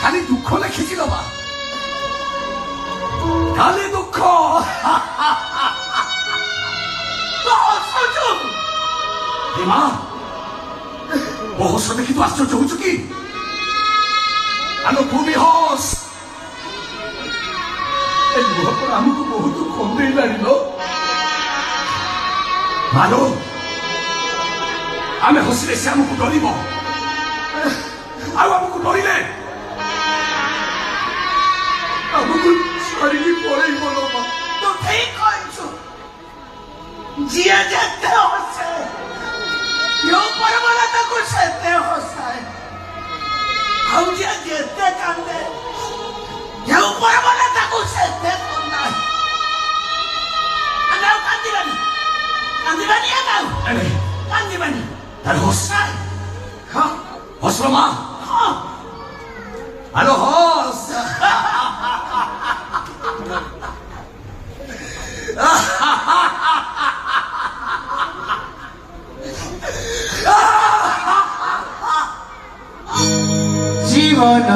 খালি দুঃখ লেখেছিল মা, খালি দুঃখ। মা বহস দেখি তো আশ্চর্য হচ্ছ কি? আলো খুবই হস ଆମକୁ ବହୁତ ଖନ୍ଦେଇଲାଣି ଲୋ ମାଲୋ। ଆମେ ହସିଲେ ସେ ଆମକୁ ଡରିବ, ଆଉ ଆମକୁ ଡରିଲେ ଆମକୁ ଛାଡ଼ିକି ପଳେଇବ ଲୋ ମା। ତୁ ଠିକ କହିଛୁ। ଯିଏ ଯେତେ ହସେ ଯୋଉ ପରମଲା ତାକୁ ସେତେ ହସାଏ, ଆଉ ଯିଏ ଯେତେ କାନ୍ଦେ ଯୋଉ ପରମଲା ତାକୁ ସେତେ କନ୍ଦାଏ। ଆମେ ଆଉ କାନ୍ଦିବାନି, କାନ୍ଦିବାନି ଆମେ ଆଉ କାନ୍ଦିବାନି। ତାର ହସାଏ। ହଁ ହସଲ ମା, ହଁ ଆଲୋ ହସ। জীবন